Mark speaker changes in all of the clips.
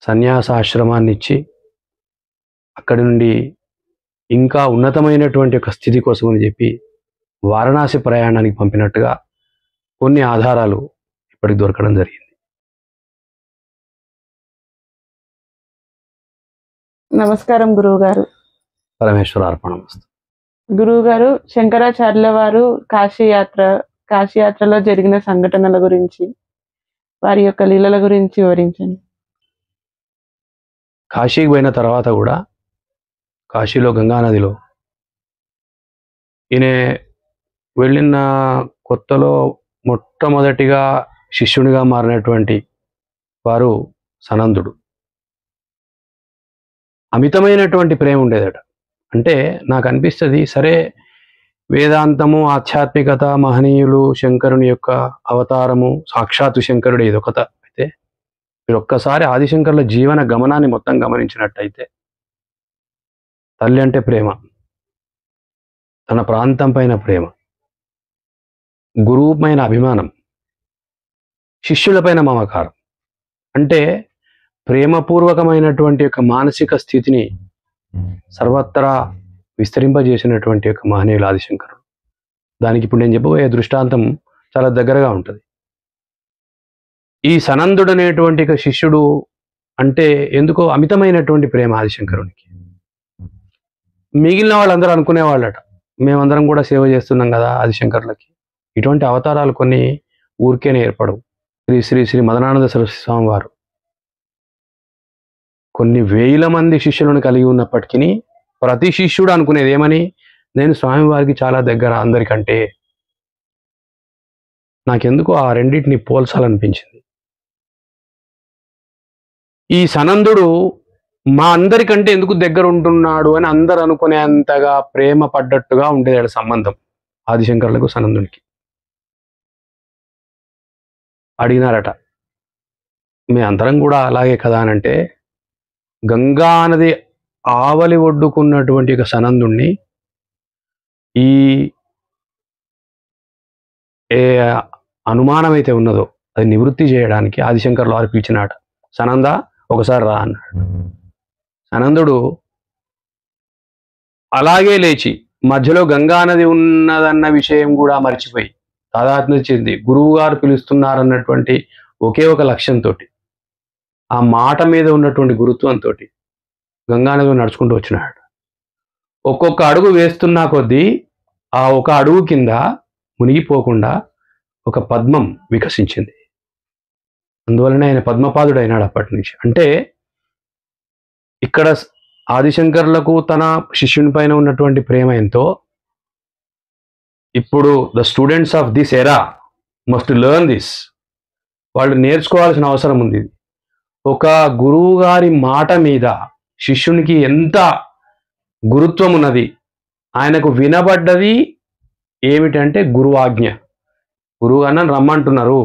Speaker 1: సన్యాసాశ్రమాన్ని ఇచ్చి అక్కడి నుండి ఇంకా ఉన్నతమైనటువంటి ఒక స్థితి కోసం అని చెప్పి వారణాసి ప్రయాణానికి పంపినట్టుగా కొన్ని ఆధారాలు ఇప్పటికి దొరకడం జరిగింది.
Speaker 2: నమస్కారం గురువుగారు.
Speaker 1: పరమేశ్వర అర్పణమస్తు.
Speaker 2: గురువుగారు, శంకరాచార్యుల వారు కాశీయాత్రలో జరిగిన సంఘటనల గురించి, వారి యొక్క లీలల గురించి వివరించండి.
Speaker 1: కాశీకి పోయిన తర్వాత కూడా కాశీలో గంగానదిలో ఈయన వెళ్ళిన కొత్తలో మొట్టమొదటిగా శిష్యునిగా మారినటువంటి వారు సనందుడు. అమితమైనటువంటి ప్రేమ ఉండేదట. అంటే నాకు అనిపిస్తుంది, సరే వేదాంతము, ఆధ్యాత్మికత, మహనీయులు, శంకరుని యొక్క అవతారము, సాక్షాత్తు శంకరుడు ఇదొకత అయితే, మీరు ఒక్కసారి ఆదిశంకరుల జీవన గమనాన్ని మొత్తం గమనించినట్టయితే, తల్లి అంటే ప్రేమ, తన ప్రాంతం పైన ప్రేమ, గురువుపైన అభిమానం, శిష్యులపైన మమకారం, అంటే ప్రేమపూర్వకమైనటువంటి యొక్క మానసిక స్థితిని సర్వత్రా విస్తరింపజేసినటువంటి యొక్క మహనీయులు ఆదిశంకరుడు. దానికి ఇప్పుడు నేను చెప్పబోయే దృష్టాంతం చాలా దగ్గరగా ఉంటుంది. ఈ సనందుడు అనేటువంటి శిష్యుడు అంటే ఎందుకో అమితమైనటువంటి ప్రేమ ఆదిశంకరునికి. మిగిలిన వాళ్ళందరూ అనుకునేవాళ్ళట, మేమందరం కూడా సేవ చేస్తున్నాం కదా ఆదిశంకరులకి. ఇటువంటి అవతారాలు కొన్ని ఊరికేనే ఏర్పడవు. శ్రీ శ్రీ శ్రీ మదనానంద సరస్వతి స్వామి వారు కొన్ని వేల మంది శిష్యులను కలిగి ఉన్నప్పటికీ ప్రతి శిష్యుడు అనుకునేది ఏమని, నేను స్వామివారికి చాలా దగ్గర అందరికంటే. నాకెందుకు ఆ రెండింటిని పోల్చాలనిపించింది. ఈ సనందుడు మా అందరికంటే ఎందుకు దగ్గర ఉంటున్నాడు అని అందరు అనుకునేంతగా ప్రేమ పడ్డట్టుగా ఉండేది సంబంధం ఆదిశంకరులకు సనందునికి. అడిగినారట, మీ అందరం కూడా అలాగే కదా అని అంటే, గంగా నది ఆవలి ఒడ్డుకున్నటువంటి ఒక సనందుణ్ణి ఈ ఏ అనుమానం అయితే ఉన్నదో అది నివృత్తి చేయడానికి ఆదిశంకరులు వారు పిలిచినాట. సనంద ఒకసారి రా అన్నాడు. సనందుడు అలాగే లేచి మధ్యలో గంగానది ఉన్నదన్న విషయం కూడా మర్చిపోయి తాదాత్మ్యం చెంది గురువు గారు పిలుస్తున్నారన్నటువంటి ఒకే ఒక లక్ష్యంతో, ఆ మాట మీద ఉన్నటువంటి గురుత్వంతో గంగానది నడుచుకుంటూ వచ్చినాడు. ఒక్కొక్క అడుగు వేస్తున్నా కొద్దీ ఆ ఒక అడుగు కింద మునిగిపోకుండా ఒక పద్మం వికసించింది. అందువలనే ఆయన పద్మపాదుడు అయినాడు అప్పటి నుంచి. అంటే ఇక్కడ ఆదిశంకరులకు తన శిష్యుని పైన ఉన్నటువంటి ప్రేమ ఎంతో, ఇప్పుడు the students of this era must learn this. వాళ్ళు నేర్చుకోవాల్సిన అవసరం ఉంది. ఒక గురువు గారి మాట మీద శిష్యునికి ఎంత గురుత్వం ఉన్నది, ఆయనకు వినబడ్డది ఏమిటంటే గురువాజ్ఞ. గురువు అన్నని రమ్మంటున్నారు,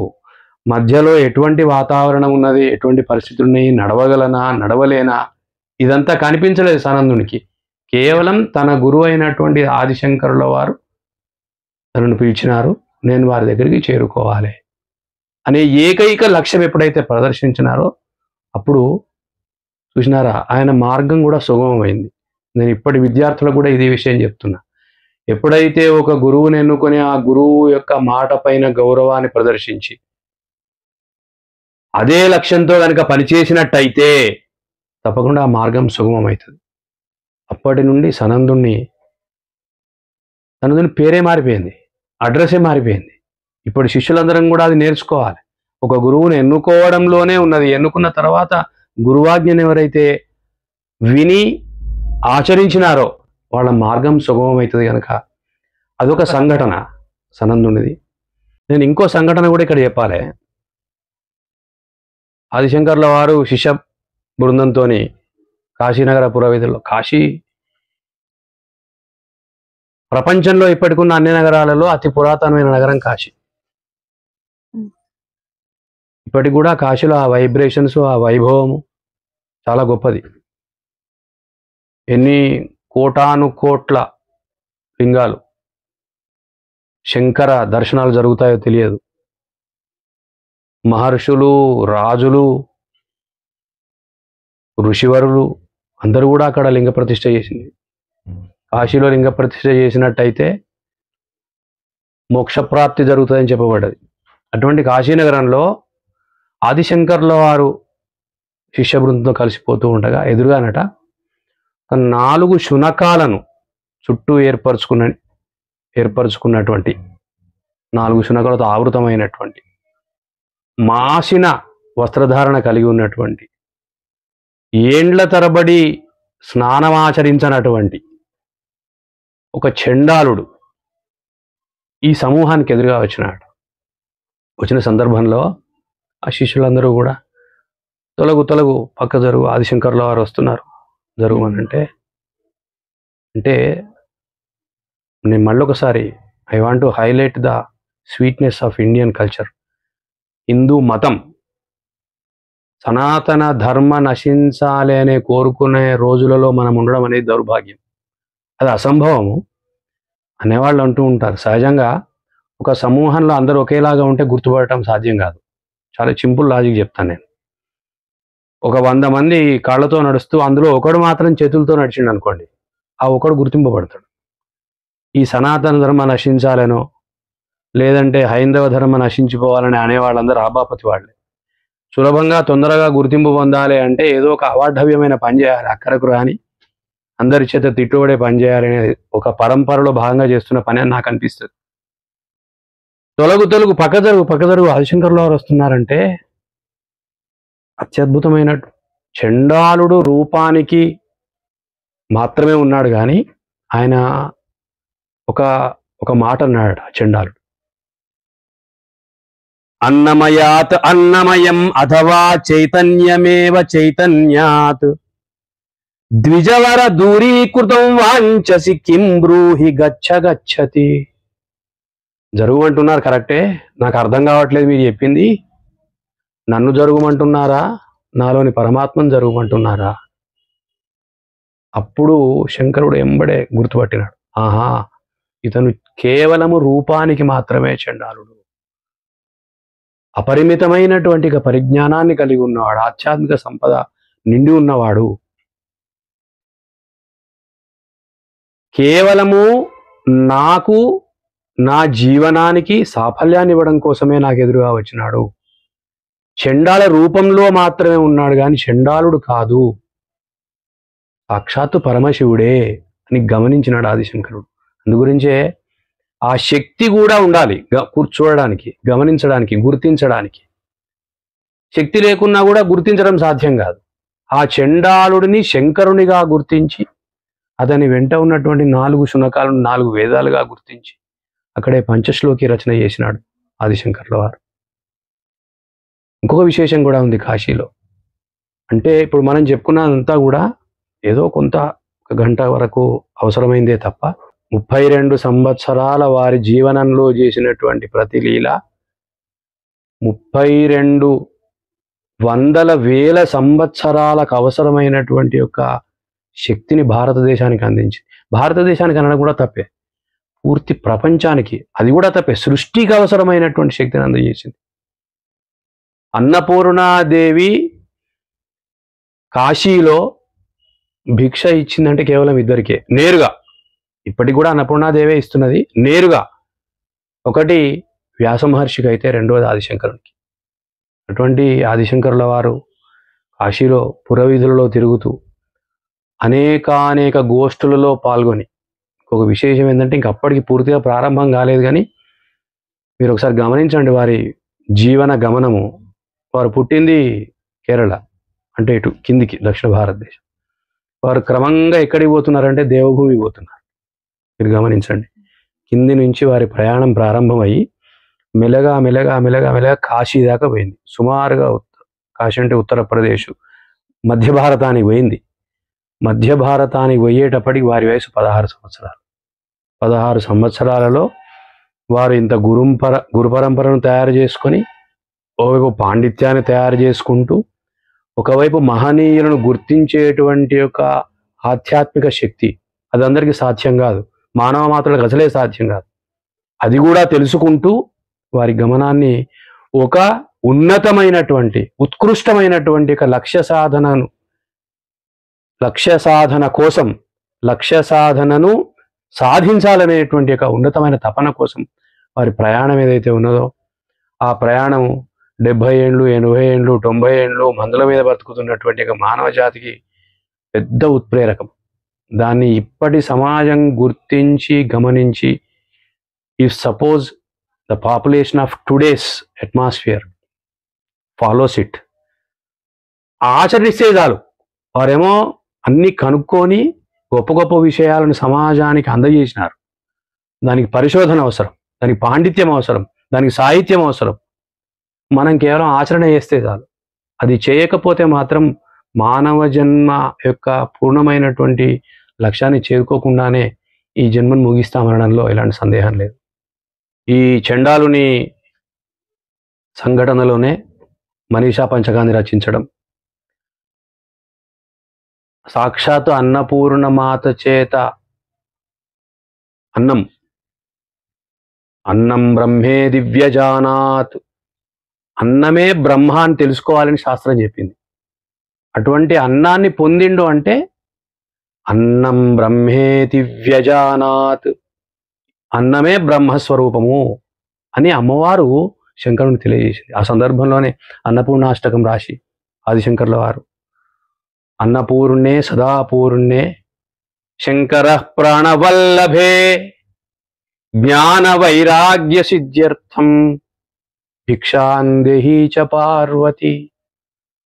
Speaker 1: మధ్యలో ఎటువంటి వాతావరణం ఉన్నది, ఎటువంటి పరిస్థితులు ఉన్నాయి, నడవగలనా నడవలేనా, ఇదంతా కనిపించలేదు సనందునికి. కేవలం తన గురువు అయినటువంటి ఆదిశంకరుల వారు తనను పిలిచినారు, నేను వారి దగ్గరికి చేరుకోవాలి అనే ఏకైక లక్ష్యం ఎప్పుడైతే ప్రదర్శించినారో అప్పుడు చూసినారా ఆయన మార్గం కూడా సుగమమైంది. నేను ఇప్పటి విద్యార్థులకు కూడా ఇదే విషయం చెప్తున్నా. ఎప్పుడైతే ఒక గురువుని ఎన్నుకొని ఆ గురువు యొక్క మాట పైన గౌరవాన్ని ప్రదర్శించి అదే లక్ష్యంతో కనుక పనిచేసినట్టయితే తప్పకుండా ఆ మార్గం సుగమమవుతుంది. అప్పటి నుండి సనందుని పేరే మారిపోయింది, అడ్రస్సే మారిపోయింది. ఇప్పుడు శిష్యులందరం కూడా అది నేర్చుకోవాలి. ఒక గురువుని ఎన్నుకోవడంలోనే ఉన్నది. ఎన్నుకున్న తర్వాత గురువాజ్ఞను ఎవరైతే విని ఆచరించినారో వాళ్ళ మార్గం సుగమమవుతుంది. కనుక అదొక సంఘటన సనందునిది. నేను ఇంకో సంఘటన కూడా ఇక్కడ చెప్పాలి. ఆదిశంకర్ల వారు శిష్య బృందంతో కాశీనగర పురవీధుల్లో, కాశీ ప్రపంచంలో ఇప్పటికున్న అన్ని నగరాలలో అతి పురాతనమైన నగరం కాశీ. ఇప్పటికి కూడా కాశీలో ఆ వైబ్రేషన్స్, ఆ వైభవము చాలా గొప్పది. ఎన్ని కోటాను కోట్ల లింగాలు, శంకర దర్శనాలు జరుగుతాయో తెలియదు. మహర్షులు, రాజులు, ఋషివరులు అందరూ కూడా అక్కడ లింగ ప్రతిష్ఠ చేసింది. కాశీలో లింగ ప్రతిష్ఠ చేసినట్టయితే మోక్షప్రాప్తి జరుగుతుందని చెప్పబడ్డది. అటువంటి కాశీనగరంలో ఆదిశంకర్ల వారు శిష్య బృందంతో కలిసిపోతూ ఉండగా ఎదురుగానట 4 శునకాలను చుట్టూ ఏర్పరచుకున్నటువంటి 4 శునకాలతో ఆవృతమైనటువంటి మాసిన వస్త్రధారణ కలిగి ఉన్నటువంటి ఏండ్ల తరబడి స్నానమాచరించనటువంటి ఒక చండాలుడు ఈ సమూహానికి ఎదురుగా వచ్చిన సందర్భంలో ఆ శిష్యులందరూ కూడా తొలగు పక్క జరుగు, ఆదిశంకర్ల వారు వస్తున్నారు జరుగు అని అంటే నేను మళ్ళొకసారి I want to highlight the sweetness of Indian culture. Hindu మతం సనాతన ధర్మ నశించాలి అనే కోరుకునే రోజులలో మనం ఉండడం అనేది దౌర్భాగ్యం, అది అసంభవము అనేవాళ్ళు అంటూ ఉంటారు. సహజంగా ఒక సమూహంలో అందరూ ఒకేలాగా ఉంటే గుర్తుపడటం సాధ్యం కాదు. చాలా సింపుల్ లాజిక్ చెప్తాను నేను. ఒక 100 మంది కాళ్ళతో నడుస్తూ అందులో ఒకడు మాత్రం చేతులతో నడిచిండు అనుకోండి, ఆ ఒకడు గుర్తింపబడతాడు. ఈ సనాతన ధర్మ నశించాలనో లేదంటే హైందవ ధర్మ నశించిపోవాలని అనేవాళ్ళందరూ ఆబాపతి వాళ్ళే. సులభంగా తొందరగా గుర్తింపు పొందాలి అంటే ఏదో ఒక అవాఢవ్యమైన పని చేయాలి, అక్కడకు రాని అందరి చేత తిట్టుబడే పని చేయాలి అనేది ఒక పరంపరలో భాగంగా చేస్తున్న పని అని నాకు అనిపిస్తుంది. తొలగు పక్క జరుగు ఆదిశంకర్ల వారు వస్తున్నారంటే అత్యద్భుతమైన చండాలుడు రూపానికి మాత్రమే ఉన్నాడు కానీ ఆయన ఒక మాట అన్నాడు. చండాలుడు అన్నమయాత్ అన్నమయం అథవా చైతన్యమేవ చైతన్యాత్ ద్విజవర దూరీకృతం వాంఛసి కిం బ్రూహి గచ్చతి. జరుగుమంటున్నారు కరెక్టే, నాకు అర్థం కావట్లేదు మీరు చెప్పింది. నన్ను జరుగుమంటున్నారా, నాలోని పరమాత్మను జరుగుమంటున్నారా? అప్పుడు శంకరుడు ఎంబడే గుర్తుపట్టినాడు, ఆహా ఇతను కేవలము రూపానికి మాత్రమే చండాలుడు, అపరిమితమైనటువంటి పరిజ్ఞానాన్ని కలిగి ఉన్నవాడు, ఆధ్యాత్మిక సంపద నిండి ఉన్నవాడు, కేవలము నాకు నా జీవనానికి సాఫల్యాన్ని ఇవ్వడం కోసమే నాకు ఎదురుగా వచ్చినాడు, చండాల రూపంలో మాత్రమే ఉన్నాడు కానీ చండాలుడు కాదు, సాక్షాత్తు పరమశివుడే అని గమనించినాడు ఆదిశంకరుడు. అందుగురించే ఆ శక్తి కూడా ఉండాలి కూర్చోవడానికి, గమనించడానికి, గుర్తించడానికి. శక్తి లేకున్నా కూడా గుర్తించడం సాధ్యం కాదు. ఆ చండాలుడిని శంకరునిగా గుర్తించి అతని వెంట ఉన్నటువంటి 4 శునకాలను 4 వేదాలుగా గుర్తించి అక్కడే పంచశ్లోకి రచన చేసినాడు ఆదిశంకర్ల వారు. ఇంకొక విశేషం కూడా ఉంది కాశీలో. అంటే ఇప్పుడు మనం చెప్పుకున్నదంతా కూడా ఏదో కొంత 1 గంట వరకు అవసరమైందే తప్ప 32 సంవత్సరాల వారి జీవనంలో చేసినటువంటి ప్రతి లీల 32,000 సంవత్సరాలకు అవసరమైనటువంటి యొక్క శక్తిని భారతదేశానికి అందించింది. భారతదేశానికి అనడం కూడా తప్పే, పూర్తి ప్రపంచానికి అది కూడా తప్పే, సృష్టికి అవసరమైనటువంటి శక్తిని అందజేసింది. అన్నపూర్ణాదేవి కాశీలో భిక్ష ఇచ్చిందంటే కేవలం 2కే నేరుగా. ఇప్పటికి కూడా అన్నపూర్ణాదేవే ఇస్తున్నది నేరుగా. ఒకటి వ్యాస మహర్షికి అయితే, రెండవది ఆదిశంకరునికి. అటువంటి ఆదిశంకరుల వారు కాశీలో పురవీధులలో తిరుగుతూ అనేక గోష్ఠులలో పాల్గొని, ఒక విశేషం ఏంటంటే ఇంక అప్పటికి పూర్తిగా ప్రారంభం కాలేదు కానీ మీరు ఒకసారి గమనించండి వారి జీవన గమనము. వారు పుట్టింది కేరళ, అంటే ఇటు కిందికి దక్షిణ భారతదేశం. వారు క్రమంగా ఎక్కడికి పోతున్నారంటే దేవభూమికి పోతున్నారు. మీరు గమనించండి, కింది నుంచి వారి ప్రయాణం ప్రారంభమయ్యి మెల్లగా కాశీ దాకా పోయింది. సుమారుగా కాశీ అంటే ఉత్తరప్రదేశ్, మధ్య భారతానికి పోయింది. మధ్య భారతానికి పోయేటప్పటికి వారి వయసు 16 సంవత్సరాలు. 16 సంవత్సరాలలో వారు ఇంత గురు పరంపరను తయారు చేసుకొని, ఒకవైపు పాండిత్యాన్ని తయారు చేసుకుంటూ, ఒకవైపు మహనీయులను గుర్తించేటువంటి ఒక ఆధ్యాత్మిక శక్తి, అది అందరికీ సాధ్యం కాదు, మానవ మాత్రులకు అసలే సాధ్యం కాదు. అది కూడా తెలుసుకుంటూ వారి గమనాన్ని ఒక ఉన్నతమైనటువంటి ఉత్కృష్టమైనటువంటి ఒక లక్ష్య సాధనను లక్ష్య సాధన కోసం, లక్ష్య సాధనను సాధించాలనేటువంటి ఒక ఉన్నతమైన తపన కోసం వారి ప్రయాణం ఏదైతే ఉన్నదో ఆ ప్రయాణం 70 ఏండ్లు 80 ఏండ్లు 90 ఏండ్లు మందుల మీద బతుకుతున్నటువంటి ఒక మానవ జాతికి పెద్ద ఉత్ప్రేరకం. దాన్ని ఇప్పటి సమాజం గుర్తించి గమనించి, if suppose the population of today's atmosphere follows it, ఆచరిస్తే చాలు. వారేమో అన్ని కనుక్కొని గొప్ప గొప్ప విషయాలను సమాజానికి అందజేసినారు. దానికి పరిశోధన అవసరం, దానికి పాండిత్యం అవసరం, దానికి సాహిత్యం అవసరం. మనం కేవలం ఆచరణ చేస్తే చాలు. అది చేయకపోతే మాత్రం మానవ జన్మ యొక్క పూర్ణమైనటువంటి లక్ష్యాన్ని చేరుకోకుండానే ఈ జన్మను ముగిస్తామనడంలో ఎలాంటి సందేహం లేదు. ఈ చండాలుని సంఘటనలోనే మనీషా పంచకాన్ని రచించడం, సాక్షాత్తు అన్నపూర్ణమాత చేత అన్నం బ్రహ్మే దివ్యజానాత్, అన్నమే బ్రహ్మ అని తెలుసుకోవాలని శాస్త్రం చెప్పింది. అటువంటి అన్నాన్ని పొందిండు అంటే అన్నం బ్రహ్మే దివ్యజానాత్, అన్నమే బ్రహ్మస్వరూపము అని అమ్మవారు శంకరుని తెలియజేసింది. ఆ సందర్భంలోనే అన్నపూర్ణాష్టకం రాసి ఆదిశంకర్ల వారు అన్నపూర్ణే సదాపూర్ణే శంకర ప్రాణవల్లభే జ్ఞాన వైరాగ్య సిద్ధ్యర్థం భిక్షాందేహి చ పార్వతి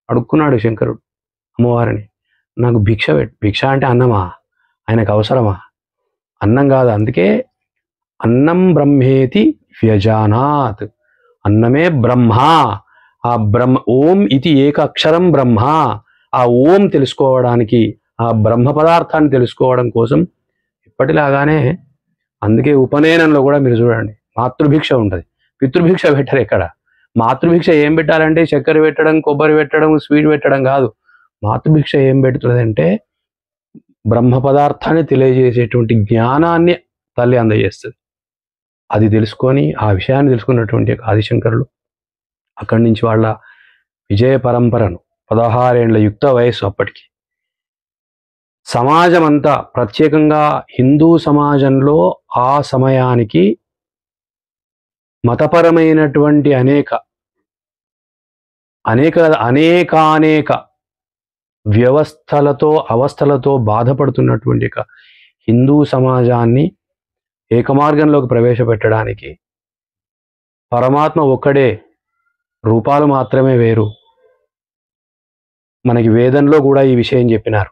Speaker 1: అడుక్కున్నాడు శంకరుడు అమ్మవారిని, నాకు భిక్ష పెట్టు. భిక్ష అంటే అన్నమా? ఆయనకు అవసరమా? అన్నం కాదు. అందుకే అన్నం బ్రహ్మేతి వ్యజానాత్, అన్నమే బ్రహ్మ. ఆ బ్రహ్మ ఓం ఇది ఏకాక్షరం బ్రహ్మ. ఆ ఓం తెలుసుకోవడానికి, ఆ బ్రహ్మ పదార్థాన్ని తెలుసుకోవడం కోసం ఇప్పటిలాగానే, అందుకే ఉపనయనంలో కూడా మీరు చూడండి మాతృభిక్ష ఉంటుంది, పితృభిక్ష పెట్టరు ఎక్కడ. మాతృభిక్ష ఏం పెట్టాలంటే చక్కెర పెట్టడం, కొబ్బరి పెట్టడం, స్వీట్ పెట్టడం కాదు. మాతృభిక్ష ఏం పెడుతుందంటే బ్రహ్మ పదార్థాన్ని తెలియజేసేటువంటి జ్ఞానాన్ని తల్లి అందజేస్తుంది. అది తెలుసుకొని, ఆ విషయాన్ని తెలుసుకున్నటువంటి ఆదిశంకరులు అక్కడి నుంచి వాళ్ళ విజయ పరంపరను 16 ఏండ్ల యుక్త వయస్సు అప్పటికి సమాజం అంతా, ప్రత్యేకంగా హిందూ సమాజంలో ఆ సమయానికి మతపరమైనటువంటి అనేక వ్యవస్థలతో అవస్థలతో బాధపడుతున్నటువంటి హిందూ సమాజాన్ని ఏకమార్గంలోకి ప్రవేశపెట్టడానికి పరమాత్మ ఒక్కడే, రూపాలు మాత్రమే వేరు. మనకి వేదంలో కూడా ఈ విషయం చెప్పినారు.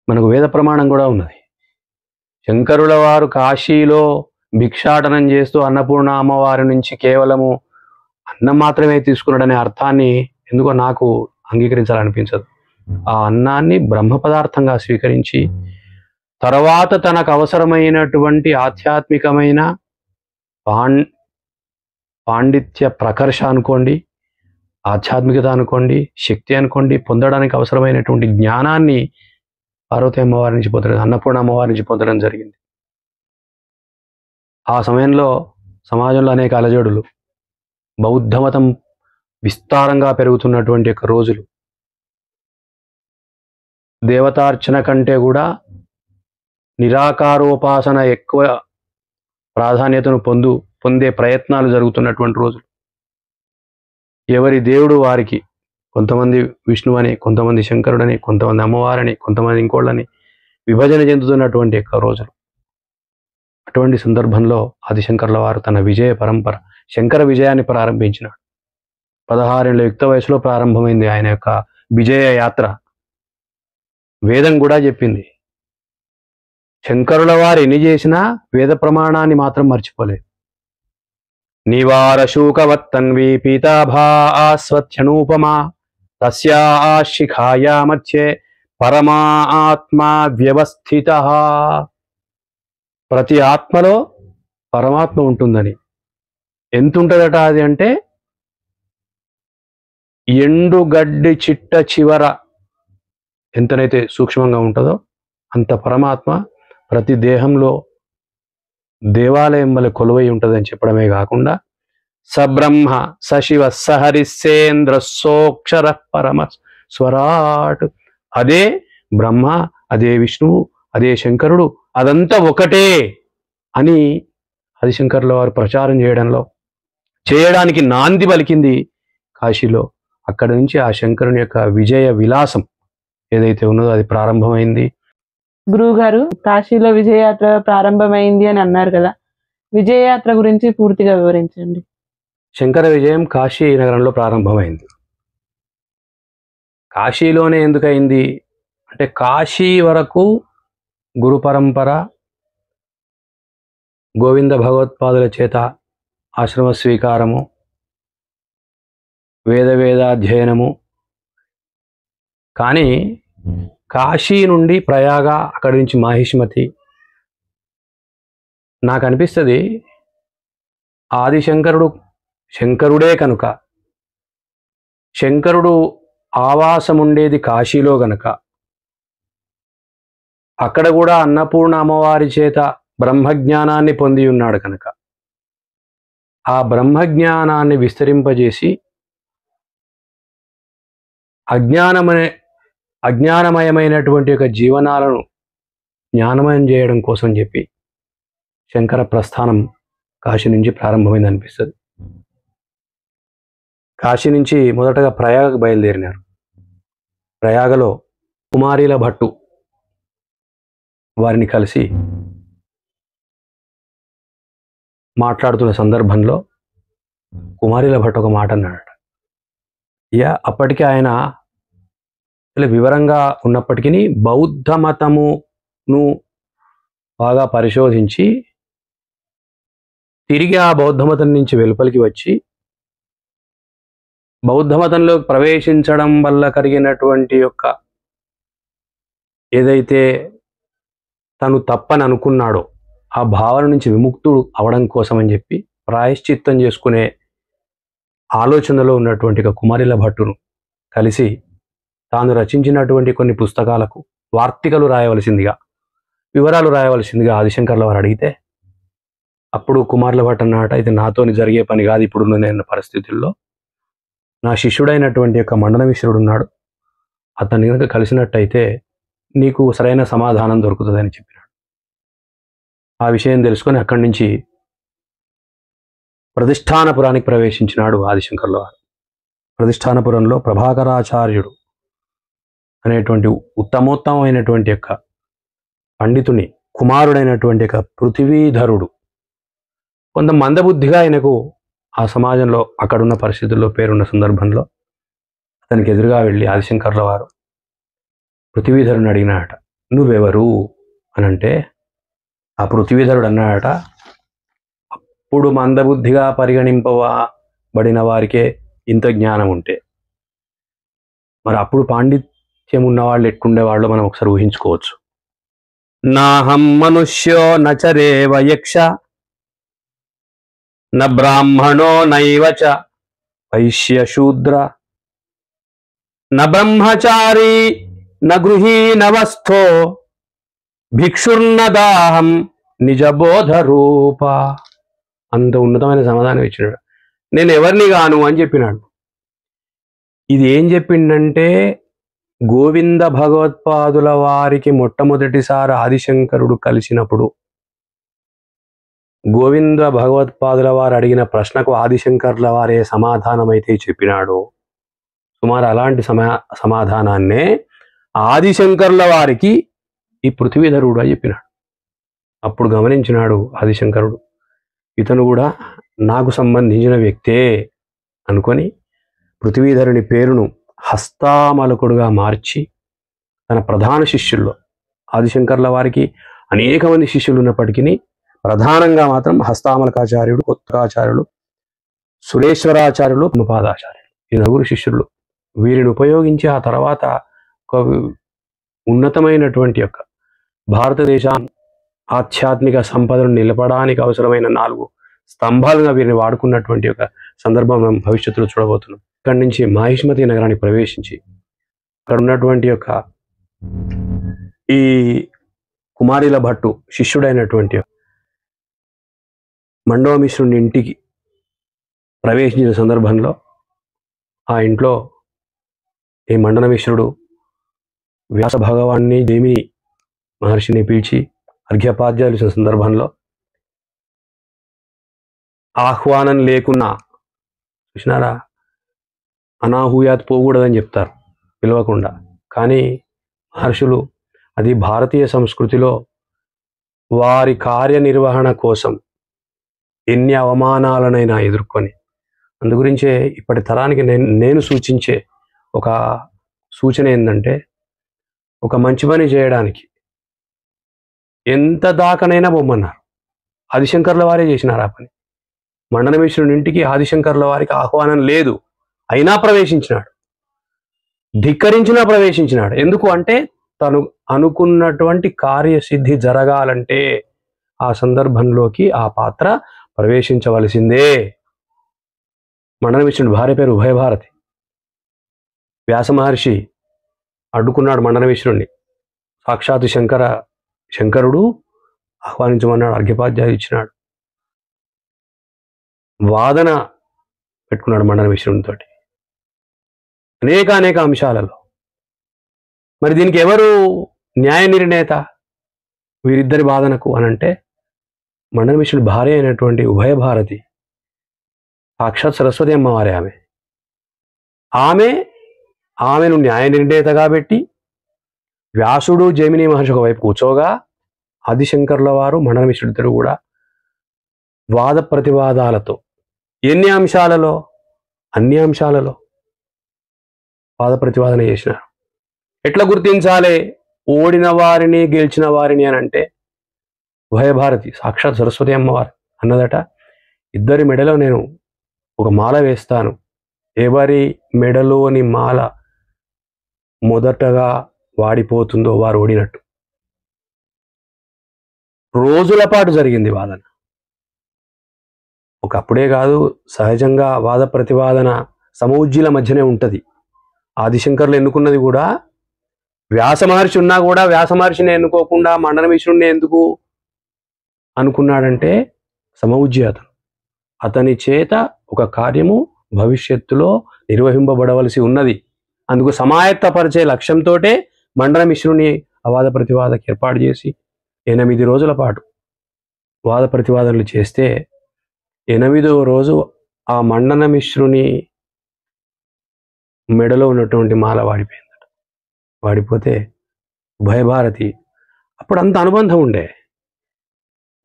Speaker 1: మనకు వేద ప్రమాణం కూడా ఉన్నది. శంకరుల వారు కాశీలో భిక్షాటనం చేస్తూ అన్నపూర్ణ అమ్మవారి నుంచి కేవలము అన్నం మాత్రమే తీసుకున్నాడనే అర్థాన్ని ఎందుకో నాకు అంగీకరించాలనిపించదు. ఆ అన్నాన్ని బ్రహ్మ పదార్థంగా స్వీకరించి తర్వాత తనకు అవసరమైనటువంటి ఆధ్యాత్మికమైన పాండిత్య ప్రకర్ష అనుకోండి, ఆధ్యాత్మికత అనుకోండి, శక్తి అనుకోండి, పొందడానికి అవసరమైనటువంటి జ్ఞానాన్ని పార్వతీ అమ్మవారి నుంచి పొందడం, అన్నపూర్ణ అమ్మవారి నుంచి పొందడం జరిగింది. ఆ సమయంలో సమాజంలో అనేక అలజడులు, బౌద్ధ మతం విస్తారంగా పెరుగుతున్నటువంటి రోజులు, దేవతార్చన కంటే కూడా నిరాకారోపాసన ఎక్కువ ప్రాధాన్యతను పొందే ప్రయత్నాలు జరుగుతున్నటువంటి రోజులు. ఎవరి దేవుడు వారికి, కొంతమంది విష్ణువని, కొంతమంది శంకరుడని, కొంతమంది అమ్మవారని, కొంతమంది ఇంకోళ్ళని విభజన చెందుతున్నటువంటి రోజులు. అటువంటి సందర్భంలో ఆదిశంకర్ల వారు తన విజయ పరంపర, శంకర విజయాన్ని ప్రారంభించినాడు. 16 ఏళ్ల యుక్త వయసులో ప్రారంభమైంది ఆయన యొక్క విజయ యాత్ర. వేదం కూడా చెప్పింది, శంకరుల వారు ఎన్ని చేసినా వేద ప్రమాణాన్ని మాత్రం మర్చిపోలేదు. నివార శూకవత్తన్వి పీతాభా ఆస్వత్యనూపమా తస్యా శిఖాయా మధ్యే పరమా ఆత్మా వ్యవస్థిత. ప్రతి ఆత్మలో పరమాత్మ ఉంటుందని. ఎంత ఉంటుందట అది అంటే, ఎండుగడ్డి చిట్ట చివర ఎంతనైతే సూక్ష్మంగా ఉంటుందో అంత పరమాత్మ ప్రతి దేహంలో దేవాలయం వల్ల కొలువై ఉంటుందని చెప్పడమే కాకుండా, సబ్రహ్మ సశివ సహరిసేంద్ర సోక్షర పరమ స్వరాట్, అదే బ్రహ్మ, అదే విష్ణువు, అదే శంకరుడు, అదంతా ఒకటే అని ఆదిశంకర్ల వారు ప్రచారం చేయడానికి నాంది పలికింది కాశీలో. అక్కడ నుంచి ఆ శంకరుని యొక్క విజయ విలాసం ఏదైతే ఉన్నదో అది ప్రారంభమైంది.
Speaker 2: గురువు గారు కాశీలో విజయయాత్ర ప్రారంభమైంది అని అన్నారు కదా, విజయయాత్ర గురించి పూర్తిగా వివరించండి.
Speaker 1: శంకర విజయం కాశీ నగరంలో ప్రారంభమైంది. కాశీలోనే ఎందుకయింది అంటే, కాశీ వరకు గురు పరంపర, గోవింద భగవత్పాదుల చేత ఆశ్రమ స్వీకారము, వేదాధ్యయనము. కానీ కాశీ నుండి ప్రయాగ, అక్కడి నుంచి మాహిష్మతి. నాకు అనిపిస్తుంది ఆదిశంకరుడు శంకరుడే కనుక, శంకరుడు ఆవాసం ఉండేది కాశీలో గనక, అక్కడ కూడా అన్నపూర్ణ అమ్మవారి చేత బ్రహ్మజ్ఞానాన్ని పొంది ఉన్నాడు కనుక, ఆ బ్రహ్మజ్ఞానాన్ని విస్తరింపజేసి అజ్ఞానమయమైనటువంటి యొక్క జీవనాలను జ్ఞానమయం చేయడం కోసం చెప్పి శంకర ప్రస్థానం కాశీ నుంచి ప్రారంభమైంది అనిపిస్తుంది. కాశీ నుంచి మొదటగా ప్రయాగకు బయలుదేరినారు. ప్రయాగలో కుమారీల భట్టు వారిని కలిసి మాట్లాడుతున్న సందర్భంలో కుమారీల భట్టు ఒక మాట అన్నాడట. అప్పటికి ఆయన వివరంగా ఉన్నప్పటికీ బౌద్ధ మతమును బాగా పరిశోధించి తిరిగి ఆ బౌద్ధ మతం నుంచి వెలుపలికి వచ్చి బౌద్ధ మతంలో ప్రవేశించడం వల్ల కలిగినటువంటి యొక్క ఏదైతే తను తప్పని అనుకున్నాడో ఆ భావన నుంచి విముక్తుడు అవడం కోసం అని చెప్పి ప్రాయశ్చిత్తం చేసుకునే ఆలోచనలో ఉన్నటువంటి కుమారీల భట్టును కలిసి తాను రచించినటువంటి కొన్ని పుస్తకాలకు వార్తికలు రాయవలసిందిగా, వివరాలు రాయవలసిందిగా ఆదిశంకర్ల వారు అడిగితే, అప్పుడు కుమారుల భట్ అన్నమాట, ఇది నాతోని జరిగే పని కాదు ఇప్పుడు నేను పరిస్థితుల్లో. నా శిష్యుడైనటువంటి యొక్క మండన మిశ్రుడు ఉన్నాడు, అతన్ని కనుక కలిసినట్టయితే నీకు సరైన సమాధానం దొరుకుతుందని చెప్పినాడు. ఆ విషయం తెలుసుకొని అక్కడి నుంచి ప్రతిష్టానపురానికి ప్రవేశించినాడు ఆదిశంకర్ల వారు. ప్రతిష్టానపురంలో ప్రభాకరాచార్యుడు అనేటువంటి ఉత్తమోత్తమైనటువంటి యొక్క పండితుని కుమారుడైనటువంటి యొక్క పృథివీధరుడు కొంత మందబుద్ధిగా ఆయనకు ఆ సమాజంలో అక్కడున్న పరిస్థితుల్లో పేరున్న సందర్భంలో అతనికి ఎదురుగా వెళ్ళి ఆదిశంకర్ల వారు పృథివీధరుని అడిగినాడట, నువ్వెవరు అని అంటే ఆ పృథివీధరుడు అన్నాడట, అప్పుడు మందబుద్ధిగా పరిగణింపబడిన వారికే ఇంత జ్ఞానం ఉంటే మరి అప్పుడు పాండిత్యం ఉన్నవాళ్ళు ఎట్టుండేవాళ్ళు మనం ఒకసారి ఊహించుకోవచ్చు. నాహం మనుష్యో నచరేవ యక్ష న బ్రాహ్మణో నైవ చ వైశ్య శూద్ర న బ్రహ్మచారి న గృహీ నవస్థో భిక్షుర్నదాహం నిజబోధ రూప. అంత ఉన్నతమైన సమాధానం ఇచ్చినాడు. నేను ఎవరిని గాను అని చెప్పినాడు. ఇది ఏం చెప్పిండంటే, గోవింద భగవత్పాదుల వారికి మొట్టమొదటిసారి ఆదిశంకరుడు కలిసినప్పుడు గోవింద భగవత్పాదుల వారు అడిగిన ప్రశ్నకు ఆదిశంకర్ల వారే సమాధానమైతే చెప్పినాడు, సుమారు అలాంటి సమాధానాన్నే ఆదిశంకర్ల వారికి ఈ పృథ్వీధరుడు అని చెప్పినాడు. అప్పుడు గమనించినాడు ఆదిశంకరుడు, ఇతను కూడా నాకు సంబంధించిన వ్యక్తే అనుకొని పృథ్వీధరుని పేరును హస్తామలకుడుగా మార్చి తన ప్రధాన శిష్యుల్లో, ఆదిశంకర్ల వారికి అనేక మంది శిష్యులు ఉన్నప్పటికీ ప్రధానంగా మాత్రం హస్తామలకాచార్యుడు, కొత్తకాచార్యులు, సురేశ్వరాచార్యులు, ముపాదాచార్యులు, ఈ నలుగురు శిష్యులు. వీరిని ఉపయోగించి ఆ తర్వాత ఒక ఉన్నతమైనటువంటి యొక్క భారతదేశ ఆధ్యాత్మిక సంపదను నిలపడానికి అవసరమైన 4 స్తంభాలుగా వీరిని వాడుకున్నటువంటి ఒక సందర్భం మనం భవిష్యత్తులో చూడబోతున్నాం. ఇక్కడి నుంచి మాహిష్మతి నగరానికి ప్రవేశించి అక్కడ ఉన్నటువంటి యొక్క ఈ కుమారీల భట్టు శిష్యుడైనటువంటి మండోమిశ్రుని ఇంటికి ప్రవేశించిన సందర్భంలో ఆ ఇంట్లో ఈ మండన మిశ్రుడు వ్యాస భగవాన్ని జైమిని మహర్షిని పిలిచి అర్ఘ్యపాద్యాలు ఇచ్చిన సందర్భంలో ఆహ్వానం లేకున్నా చూసినారా, అనాహూయాత్ పోకూడదని చెప్తారు పిలవకుండా. కానీ మహర్షులు అది భారతీయ సంస్కృతిలో వారి కార్యనిర్వహణ కోసం ఎన్ని అవమానాలనైనా ఎదుర్కొని, అందుగురించే ఇప్పటి తరానికి నేను సూచించే ఒక సూచన ఏంటంటే, ఒక మంచి పని చేయడానికి ఎంత దాకనైనా బొమ్మన్నారు. ఆదిశంకర్ల వారే చేసినారు ఆ పని. మండన మిశ్రుని ఇంటికి ఆదిశంకర్ల వారికి ఆహ్వానం లేదు, అయినా ప్రవేశించినాడు, ధిక్కరించినా ప్రవేశించినాడు. ఎందుకు అంటే తను అనుకున్నటువంటి కార్యసిద్ధి జరగాలంటే ఆ సందర్భంలోకి ఆ పాత్ర ప్రవేశించవలసిందే. మండన మిశ్రుని భార్య పేరు ఉభయభారతి. వ్యాస మహర్షి అడ్డుకున్నాడు మండన మిశ్రుణ్ణి. సాక్షాత్ శంకరుడు ఆహ్వానించమన్నాడు, అర్ఘ్యపాద్యాలు ఇచ్చినాడు. వాదన పెట్టుకున్నాడు మండన మిశ్రునితో అనేక అంశాలలో. మరి దీనికి ఎవరు న్యాయ నిర్ణేత వీరిద్దరి వాదనకు అనంటే, మండన మిశ్రుడి భార్య అయినటువంటి ఉభయభారతి సాక్షాత్ సరస్వతి అమ్మవారే. ఆమెను న్యాయ నిర్ణేతగా పెట్టి వ్యాసుడు జైమిని మహర్షి ఒకవైపు కూర్చోగా, ఆదిశంకర్ల వారు మండన మిశ్రుడితో కూడా వాద ప్రతివాదాలతో ఎన్ని అంశాలలో, అన్ని అంశాలలో వాద ప్రతివాదన చేసినారు. ఎట్లా గుర్తించాలి ఓడిన వారిని గెలిచిన వారిని అని అంటే, ఉభయభారతి సాక్షాత్ సరస్వతి అమ్మవారు అన్నదట, ఇద్దరి మెడలో నేను ఒక మాల వేస్తాను, ఎవరి మెడలోని మాల మొదటగా వాడిపోతుందో వారు ఓడినట్టు. రోజుల పాటు జరిగింది వాదన. ఒకప్పుడే కాదు, సహజంగా వాద ప్రతివాదన సమౌజ్జీల మధ్యనే ఉంటుంది. ఆదిశంకర్లు ఎన్నుకున్నది కూడా వ్యాస మహర్షి ఉన్నా కూడా వ్యాస మహర్షిని ఎన్నుకోకుండా మండన మిశ్రుడిని ఎందుకు అనుకున్నాడంటే, సమౌజ్జి అతని చేత ఒక కార్యము భవిష్యత్తులో నిర్వహింపబడవలసి ఉన్నది. అందుకు సమాయత్తపరిచే లక్ష్యంతో మండన మిశ్రుని వాద ప్రతివాదకు ఏర్పాటు చేసి 8 రోజుల పాటు వాద ప్రతివాదనలు చేస్తే, 8వ రోజు ఆ మండన మిశ్రుని మెడలో ఉన్నటువంటి మాల వాడిపోయిందట. వాడిపోతే ఉభయభారతి, అప్పుడు అంత అనుబంధం ఉండే,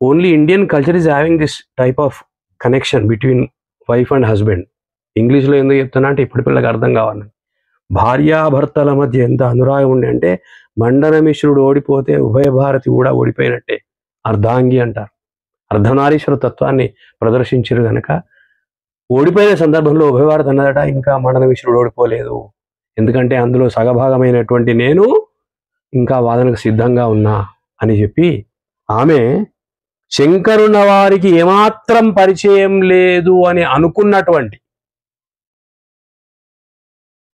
Speaker 1: only Indian culture is having this type of connection between wife and husband. ఇంగ్లీష్లో ఎందుకు చెప్తున్నా అంటే ఇప్పుడు పిల్లలకు అర్థం కావాలి. భార్యాభర్తల మధ్య ఎంత అనురాగం ఉండే అంటే, మండన మిశ్రుడు ఓడిపోతే ఉభయభారతి కూడా ఓడిపోయినట్టే. అర్ధాంగి అంటారు. అర్ధనారీశ్వర తత్వాన్ని ప్రదర్శించారు కనుక ఓడిపోయిన సందర్భంలో ఉభయభారతి అన్నదట, ఇంకా మండన మిశ్రుడు ఓడిపోలేదు, ఎందుకంటే అందులో సగభాగమైనటువంటి నేను ఇంకా వాదనకు సిద్ధంగా ఉన్నా అని చెప్పి, ఆమె శంకరుల వారికి ఏమాత్రం పరిచయం లేదు అని అనుకున్నటువంటి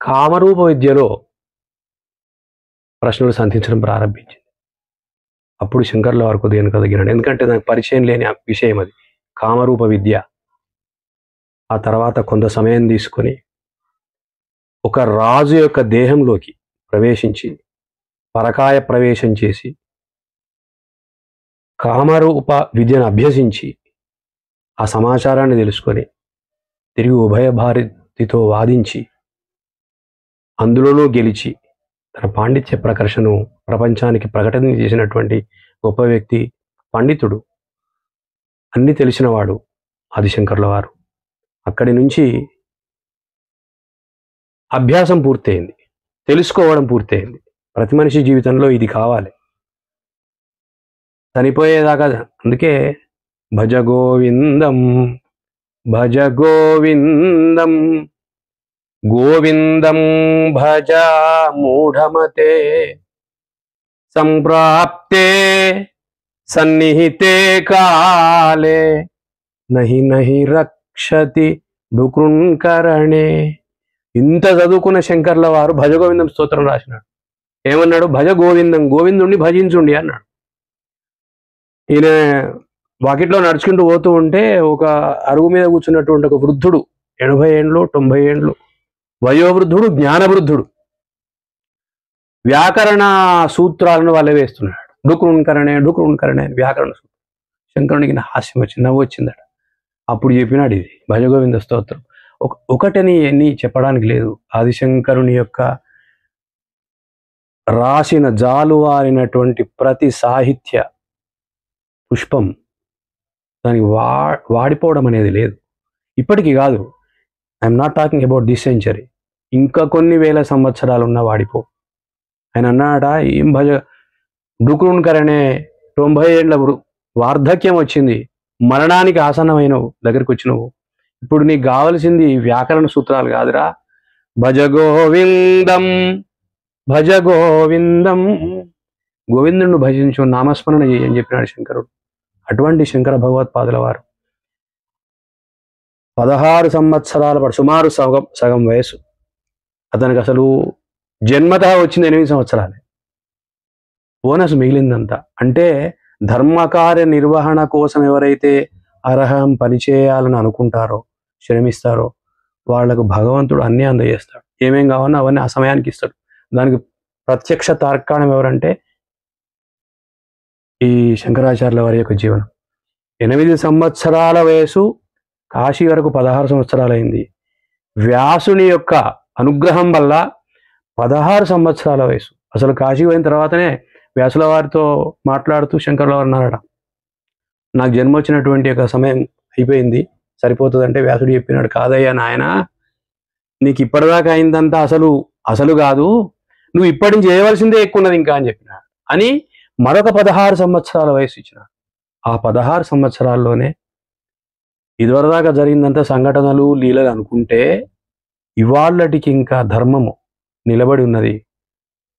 Speaker 1: కామరూప విద్యలో ప్రశ్నలు సంధించడం ప్రారంభించింది. అప్పుడు శంకర్ల వారు కొద్దిగా వెనుకదగినాడు, ఎందుకంటే నాకు పరిచయం లేని విషయం అది, కామరూప విద్య. ఆ తర్వాత కొంత సమయం తీసుకొని ఒక రాజు యొక్క దేహంలోకి ప్రవేశించి పరకాయ ప్రవేశం చేసి కామరూప విద్యను అభ్యసించి ఆ సమాచారాన్ని తెలుసుకొని తిరిగి ఉభయభారతితో వాదించి అందులోనూ గెలిచి తన పాండిత్య ప్రకర్షను ప్రపంచానికి ప్రకటన చేసినటువంటి గొప్ప వ్యక్తి, పండితుడు, అన్ని తెలిసినవాడు ఆదిశంకర్ల వారు. అక్కడి నుంచి అభ్యాసం పూర్తయింది, తెలుసుకోవడం పూర్తయింది. ప్రతి మనిషి జీవితంలో ఇది కావాలి చనిపోయేదాకా. అందుకే భజ గోవిందం భజ గోవిందం గోవిందం భజ మూఢమతే సంప్రాప్తే సన్నిహితే కాలే నహి నహి రక్షతి డుకృంకరణే. ఇంత చదువుకున్న శంకర్ల వారు భజ గోవిందం స్తోత్రం రాసినాడు. ఏమన్నాడు? భజ గోవిందం, గోవిందుణ్ణి భజించుండి అన్నాడు. ఈయన వాకిట్లో నడుచుకుంటూ పోతూ ఉంటే ఒక అరుగు మీద కూర్చున్నటువంటి ఒక వృద్ధుడు, 80 ఏండ్లు 90 ఏండ్లు వయోవృద్ధుడు, జ్ఞానవృద్ధుడు, వ్యాకరణ సూత్రాలను వాళ్ళే వేస్తున్నాడు. డుక్రుణ్కరణే అని వ్యాకరణ సూత్రం. శంకరునికి హాస్యం వచ్చింది, నవ్వు వచ్చిందట. అప్పుడు చెప్పినాడు ఇది భజగోవింద స్తోత్రం. ఒకటని ఎన్ని చెప్పడానికి లేదు. ఆదిశంకరుని యొక్క రాసిన జాలువారినటువంటి ప్రతి సాహిత్య పుష్పం దానికి వాడిపోవడం అనేది లేదు. ఇప్పటికీ కాదు, I'm not talking about this century, ఇంకా కొన్ని వేల సంవత్సరాలు ఉన్న వాడిపో. ఆయన అన్నాట, ఏం డుక్రుణ్కరణే 90 ఏళ్ల వార్ధక్యం వచ్చింది, మరణానికి ఆసన్నమైనవు, దగ్గరికి వచ్చినవు, ఇప్పుడు నీకు కావలసింది వ్యాకరణ సూత్రాలు కాదురా, భజ గోవిందం భజ గోవిందం, గోవిందుని భజించు, నామస్మరణ చేయి అని చెప్పినాడు శంకరుడు. అటువంటి శంకర భగవత్పాదుల వారు 16 సంవత్సరాల పాటు, సుమారు సగం వయసు అతనికి, అసలు జన్మతః వచ్చింది 8 సంవత్సరాలే, బోనస్ మిగిలిందంతా. అంటే ధర్మకార్య నిర్వహణ కోసం ఎవరైతే అర్హం పనిచేయాలని అనుకుంటారో, శ్రమిస్తారో, వాళ్లకు భగవంతుడు అన్నీ అందజేస్తాడు. ఏమేం కావాలో అవన్నీ ఆ సమయానికి ఇస్తాడు. దానికి ప్రత్యక్ష తార్కాణం ఎవరంటే ఈ శంకరాచార్యుల వారి యొక్క జీవనం. 8 సంవత్సరాల వయసు, కాశీ వరకు 16 సంవత్సరాలైంది. వ్యాసుని యొక్క అనుగ్రహం వల్ల 16 సంవత్సరాల వయసు. అసలు కాశీ పోయిన తర్వాతనే వ్యాసుల వారితో మాట్లాడుతూ శంకరుల వారు అన్నారట, నాకు జన్మ వచ్చినటువంటి యొక్క సమయం అయిపోయింది, సరిపోతుందంటే వ్యాసుడు చెప్పినాడు, కాదయ్యా నాయన, నీకు ఇప్పటిదాకా అయిందంతా అసలు కాదు, నువ్వు ఇప్పటి నుంచి చేయవలసిందే ఎక్కువ ఉన్నది ఇంకా అని చెప్పినాడు. అని మరొక 16 సంవత్సరాల వయసు ఇచ్చినాడు. ఆ 16 సంవత్సరాల్లోనే ఇదివరదాకా జరిగిందంతా సంఘటనలు, లీలలు అనుకుంటే ఇవాళ్ళటికి ఇంకా ధర్మము నిలబడి ఉన్నది.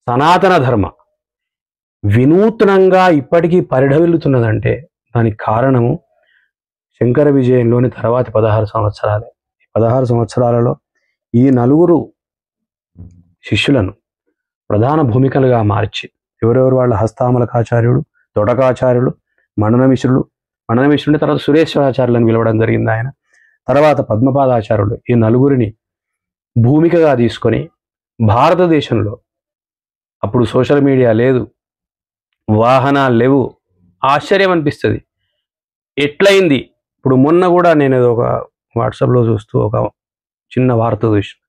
Speaker 1: సనాతన ధర్మ వినూత్నంగా ఇప్పటికీ పరిఢవిల్లుతున్నదంటే దానికి కారణము శంకర విజయంలోని తర్వాతి 16 సంవత్సరాలే. 16 సంవత్సరాలలో ఈ 4 శిష్యులను ప్రధాన భూమికలుగా మార్చి, ఎవరెవరు వాళ్ళ, హస్తామలకాచార్యుడు, తొడకాచార్యుడు, మండనమిశ్రుడి తర్వాత సురేశ్వరాచార్యులను పిలవడం జరిగింది ఆయన. తర్వాత పద్మపాదాచార్యులు, ఈ 4 భూమికగా తీసుకొని భారతదేశంలో అప్పుడు సోషల్ మీడియా లేదు, వాహనాలు లేవు, ఆశ్చర్యం అనిపిస్తుంది ఎట్లయింది. ఇప్పుడు మొన్న కూడా నేను ఏదో ఒక వాట్సాప్లో చూస్తూ ఒక చిన్న వార్త చూసిన,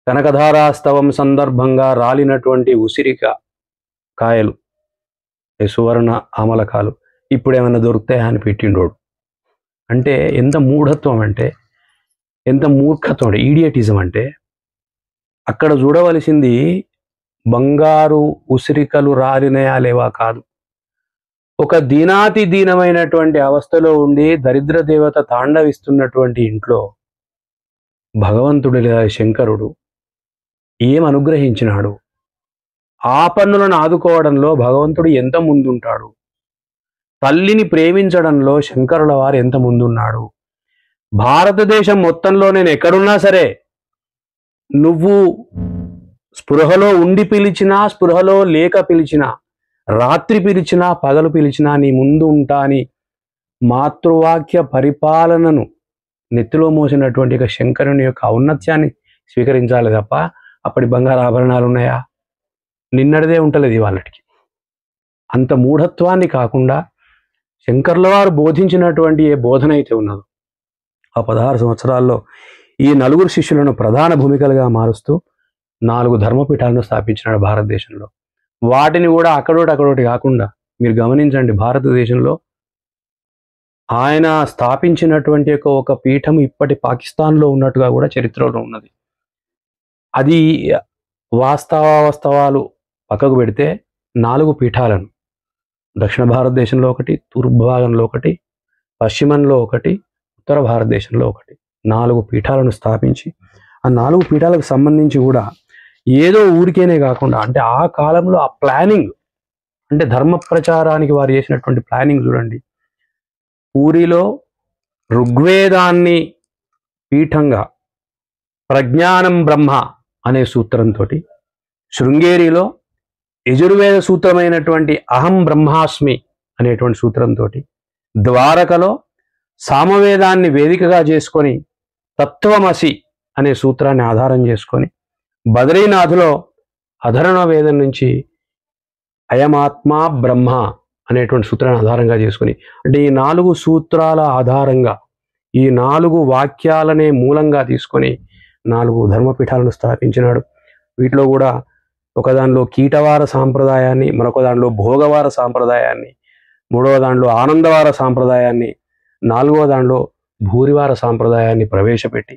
Speaker 1: కనకధారాస్తవం సందర్భంగా రాలినటువంటి ఉసిరిక కాయలు, సువర్ణ ఆమలకాలు ఇప్పుడు ఏమైనా దొరుకుతాయా అని పెట్టిండోడు. అంటే ఎంత మూఢత్వం, అంటే ఎంత మూర్ఖత్వం, అంటే ఈడియటిజం. అంటే అక్కడ చూడవలసింది బంగారు ఉసిరికలు రాలినయా లేవా కాదు, ఒక దీనాతి దీనమైనటువంటి అవస్థలో ఉండి దరిద్ర దేవత తాండవిస్తున్నటువంటి ఇంట్లో భగవంతుడు లేదా శంకరుడు ఏం అనుగ్రహించినాడు, ఆ పన్నులను ఆదుకోవడంలో భగవంతుడు ఎంత ముందుంటాడు, తల్లిని ప్రేమించడంలో శంకరుల వారు ఎంత ముందున్నాడు. భారతదేశం మొత్తంలో నేను ఎక్కడున్నా సరే, నువ్వు స్పృహలో ఉండి పిలిచినా, స్పృహలో లేక పిలిచినా, రాత్రి పిలిచినా, పగలు పిలిచినా నీ ముందు ఉంటా అని మాతృవాక్య పరిపాలనను నెత్తిలో మోసినటువంటి శంకరుని యొక్క ఔన్నత్యాన్ని స్వీకరించాలి తప్ప అప్పటి బంగారు ఆభరణాలు ఉన్నాయా, నిన్నటిదే ఉంటలేదు వాళ్ళకి. అంత మూఢత్వాన్ని కాకుండా శంకర్ల వారు బోధించినటువంటి ఏ బోధన అయితే ఉన్నదో ఆ 16 సంవత్సరాల్లో ఈ 4 శిష్యులను ప్రధాన భూమికలుగా మారుస్తూ 4 ధర్మపీఠాలను స్థాపించినాడు భారతదేశంలో. వాటిని కూడా అక్కడోటి కాకుండా మీరు గమనించండి, భారతదేశంలో ఆయన స్థాపించినటువంటి ఒక పీఠం ఇప్పటి పాకిస్తాన్లో ఉన్నట్టుగా కూడా చరిత్రలో ఉన్నది. అది వాస్తవాలు పక్కకు పెడితే 4 పీఠాలను, దక్షిణ భారతదేశంలో ఒకటి, తూర్పు భాగంలో ఒకటి, పశ్చిమంలో ఒకటి, ఉత్తర భారతదేశంలో ఒకటి, 4 పీఠాలను స్థాపించి ఆ 4 పీఠాలకు సంబంధించి కూడా ఏదో ఊరికేనే కాకుండా, అంటే ఆ కాలంలో ఆ ప్లానింగ్, అంటే ధర్మ ప్రచారానికి వారు చేసినటువంటి ప్లానింగ్ చూడండి. పూరిలో ఋగ్వేదాన్ని పీఠంగా ప్రజ్ఞానం బ్రహ్మ అనే సూత్రంతో, శృంగేరిలో యజుర్వేద సూత్రమైనటువంటి అహం బ్రహ్మాస్మి అనేటువంటి సూత్రంతో, ద్వారకలో సామవేదాన్ని వేదికగా చేసుకొని తత్వమసి అనే సూత్రాన్ని ఆధారం చేసుకొని, బద్రీనాథ్లో అధర్వణ వేదం నుంచి అయమాత్మ బ్రహ్మ అనేటువంటి సూత్రాన్ని ఆధారంగా చేసుకుని, అంటే ఈ 4 సూత్రాల ఆధారంగా, ఈ 4 వాక్యాలనే మూలంగా తీసుకొని 4 ధర్మపీఠాలను స్థాపించినాడు. వీటిలో కూడా ఒక దానిలో కీటవార సాంప్రదాయాన్ని, మరొక దానిలో భోగవార సాంప్రదాయాన్ని, మూడవ దానిలో ఆనందవార సాంప్రదాయాన్ని, నాలుగవ దానిలో భూరివార సాంప్రదాయాన్ని ప్రవేశపెట్టి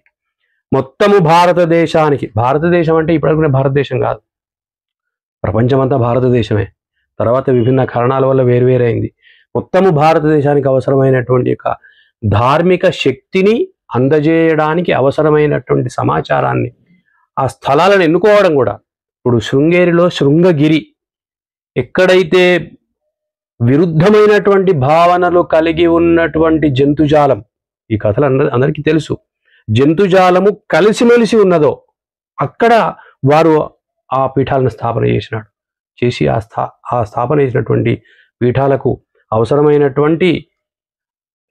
Speaker 1: మొత్తము భారతదేశానికి, భారతదేశం అంటే ఇప్పటికునే భారతదేశం కాదు, ప్రపంచమంతా భారతదేశమే, తర్వాత విభిన్న కారణాల వల్ల వేరువేరైంది. మొత్తము భారతదేశానికి అవసరమైనటువంటి యొక్క ధార్మిక శక్తిని అందజేయడానికి అవసరమైనటువంటి సమాచారాన్ని, ఆ స్థలాలను ఎన్నుకోవడం కూడా. ఇప్పుడు శృంగేరిలో శృంగగిరి, ఎక్కడైతే విరుద్ధమైనటువంటి భావనలు కలిగి ఉన్నటువంటి జంతుజాలం, ఈ కథలు అందరికీ తెలుసు, జంతుజాలము కలిసిమెలిసి ఉన్నదో అక్కడ వారు ఆ పీఠాలను స్థాపన చేసి ఆ స్థాపన చేసినటువంటి పీఠాలకు అవసరమైనటువంటి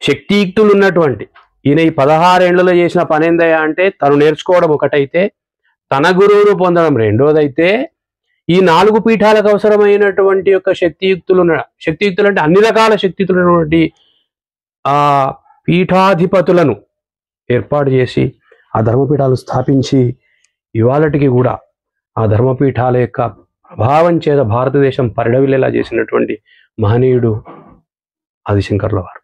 Speaker 1: శక్తియుక్తులు ఉన్నటువంటి, ఈయన ఈ 16 ఏళ్లలో చేసిన పనేందయ్యా అంటే తను నేర్చుకోవడం ఒకటైతే, తన గురువును పొందడం రెండోదైతే, ఈ 4 పీఠాలకు అవసరమైనటువంటి యొక్క శక్తియుక్తులు అంటే అన్ని రకాల శక్తియుక్తులు ఉన్నటువంటి ఆ పీఠాధిపతులను ఏర్పాటు చేసి ఆ ధర్మపీఠాలు స్థాపించి ఇవాళటికి కూడా ఆ ధర్మపీఠాల యొక్క ప్రభావం చేత భారతదేశం పరిడవిల్లేలా చేసినటువంటి మహనీయుడు ఆదిశంకరుల వారు.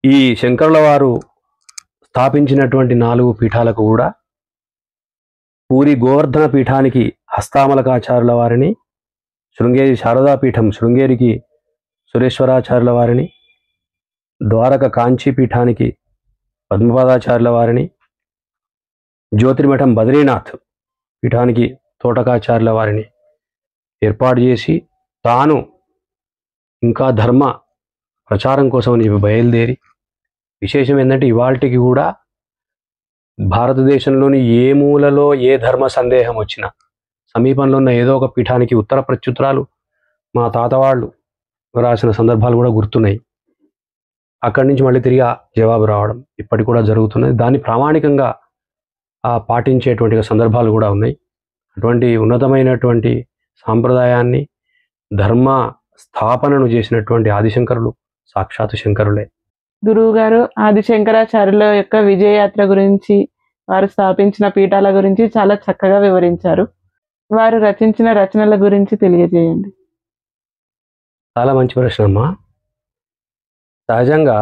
Speaker 1: ఈ శంకరుల వారు స్థాపించినటువంటి 4 పీఠాలకు కూడా పూరి గోవర్ధన పీఠానికి హస్తామలకాచార్యుల వారిని, శృంగేరి శారదాపీఠం శృంగేరికి సురేశ్వరాచార్యుల వారిని, ద్వారక కాంచీ పీఠానికి పద్మపాదాచార్యుల వారిని, జ్యోతిర్మఠం బద్రీనాథ్ పీఠానికి తోటకాచార్యుల వారిని ఏర్పాటు చేసి, తాను ఇంకా ధర్మ ప్రచారం కోసం అని చెప్పి బయలుదేరి, విశేషం ఏంటంటే ఇవాళకి కూడా భారతదేశంలోని ఏ మూలలో ఏ ధర్మ సందేహం వచ్చినా సమీపంలో ఉన్న ఏదో ఒక పీఠానికి ఉత్తర ప్రత్యుత్తరాలు మా తాత వాళ్ళు రాసిన సందర్భాలు కూడా గుర్తున్నాయి. అక్కడి నుంచి మళ్ళీ తిరిగి జవాబు రావడం ఇప్పటికి కూడా జరుగుతున్నది. దాన్ని ప్రామాణికంగా పాటించేటువంటి సందర్భాలు కూడా ఉన్నాయి. అటువంటి ఉన్నతమైనటువంటి సాంప్రదాయాన్ని, ధర్మ స్థాపనను చేసినటువంటి ఆదిశంకరులు సాక్షాత్ శంకరులే.
Speaker 2: గురువు గారు ఆదిశంకరాచార్యుల యొక్క విజయయాత్ర గురించి, వారు స్థాపించిన పీఠాల గురించి చాలా చక్కగా వివరించారు. వారు రచించిన రచనల గురించి తెలియజేయండి.
Speaker 1: చాలా మంచి ప్రశ్న అమ్మా. సహజంగా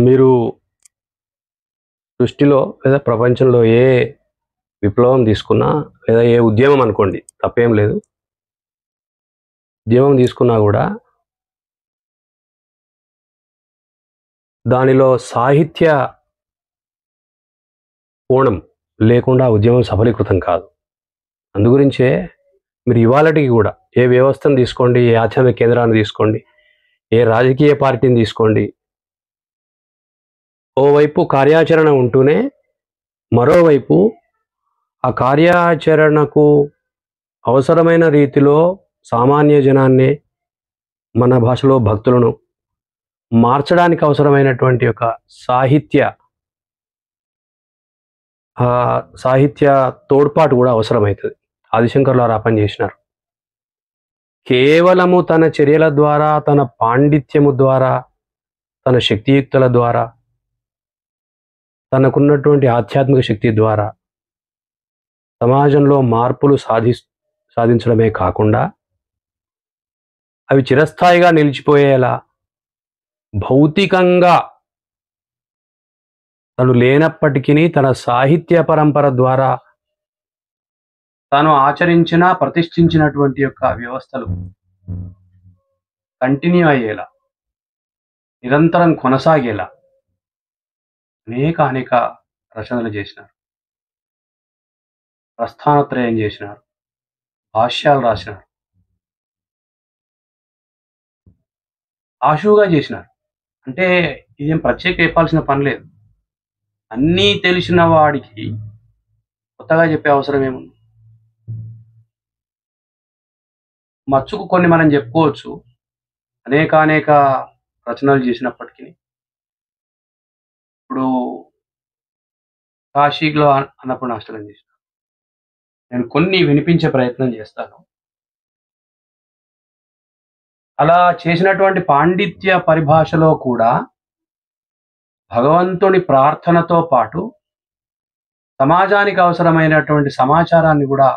Speaker 1: మీరు సృష్టిలో లేదా ప్రపంచంలో ఏ విప్లవం తీసుకున్నా, లేదా ఏ ఉద్యమం అనుకోండి, తప్పేం లేదు, ఉద్యమం తీసుకున్నా కూడా దానిలో సాహిత్య కోణం లేకుండా ఉద్యమం సఫలీకృతం కాదు. అందుగురించే మీరు ఇవాళటికి కూడా ఏ వ్యవస్థను తీసుకోండి, ఏ ఆధ్యాత్మిక కేంద్రాన్ని తీసుకోండి, ఏ రాజకీయ పార్టీని తీసుకోండి, ఓవైపు కార్యాచరణ ఉంటూనే మరోవైపు ఆ కార్యాచరణకు అవసరమైన రీతిలో సామాన్య జనాన్ని, మన భాషలో భక్తులను మార్చడానికి అవసరమైనటువంటి ఒక సాహిత్య తోడ్పాటు కూడా అవసరమవుతుంది. ఆదిశంకరులు ఆ పని చేసినారు. కేవలము తన చర్యల ద్వారా, తన పాండిత్యము ద్వారా, తన శక్తియుక్తుల ద్వారా, తనకున్నటువంటి ఆధ్యాత్మిక శక్తి ద్వారా సమాజంలో మార్పులు సాధించడమే కాకుండా అవి చిరస్థాయిగా నిలిచిపోయేలా భౌతికంగా తను లేనప్పటికీ తన సాహిత్య పరంపర ద్వారా తాను ఆచరించిన, ప్రతిష్ఠించినటువంటి యొక్క వ్యవస్థలు కంటిన్యూ అయ్యేలా, నిరంతరం కొనసాగేలా అనేక రచనలు చేసినారు. ప్రస్థానత్రయం చేసినారు, భాష్యాలు రాసినారు, ఆశువుగా చేసినారు. అంటే ఇదేం ప్రత్యేక చెప్పాల్సిన పని లేదు. అన్నీ తెలిసిన వాడికి కొత్తగా చెప్పే అవసరం ఏముంది? మచ్చుకు కొన్ని మనం చెప్పుకోవచ్చు, అనేక రచనలు చేసినప్పటికీ. ఇప్పుడు కాశీలో అన్నపూర్ణాష్టకం చేసిన, నేను కొన్ని వినిపించే ప్రయత్నం చేస్తాను. అలా చేసినటువంటి పాండిత్య పరిభాషలో కూడా భగవంతుని ప్రార్థనతో పాటు సమాజానికి అవసరమైనటువంటి సమాచారాన్ని కూడా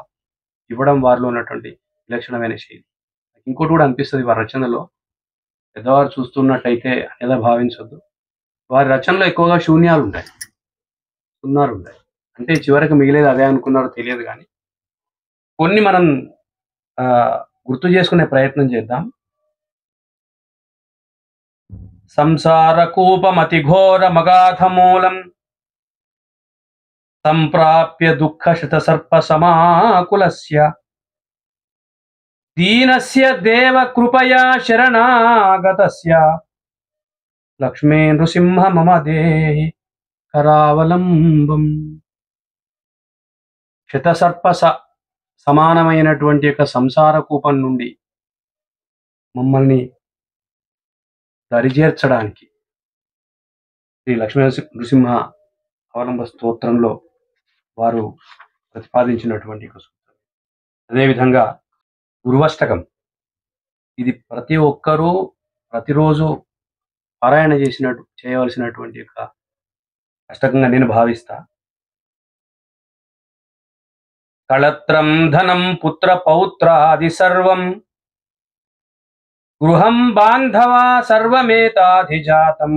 Speaker 1: ఇవ్వడం వారిలో ఉన్నటువంటి విలక్షణమైన శైలి. ఇంకోటి కూడా అనిపిస్తుంది వారి రచనలో, పెద్దవారు చూస్తున్నట్టయితే అనేలా భావించొద్దు. వారి రచనలో ఎక్కువగా శూన్యాలు ఉంటాయి, సున్నాలు ఉంటాయి. అంటే చివరికి మిగిలేది అదే అనుకున్నారో తెలియదు కానీ కొన్ని మనం గుర్తు చేసుకునే ప్రయత్నం చేద్దాం. సంసార కూపమతి ఘోర మగాధ మూలం సంప్రాప్య దుఃఖ శత సర్ప సమాకులస్య దీనస్య దేవ కృపయా శరణాగతస్య లక్ష్మీ నృసింహ మమ దేహి కరావలంబం. శతసర్ప సమానమైనటువంటి యొక్క సంసార కూపం నుండి మమ్మల్ని దరిచేర్చడానికి శ్రీ లక్ష్మీ నృసింహ అవలంబ స్తోత్రంలో వారు ప్రతిపాదించినటువంటి సూత్రం. అదేవిధంగా గురువష్టకం, ఇది ప్రతి ఒక్కరూ ప్రతిరోజు పారాయణ చేయవలసినటువంటి యొక్క అష్టకంగా నేను భావిస్తా. కళత్రం ధనం పుత్ర పౌత్రాది సర్వం గృహం బాంధవా సర్వమేతాధిజాతం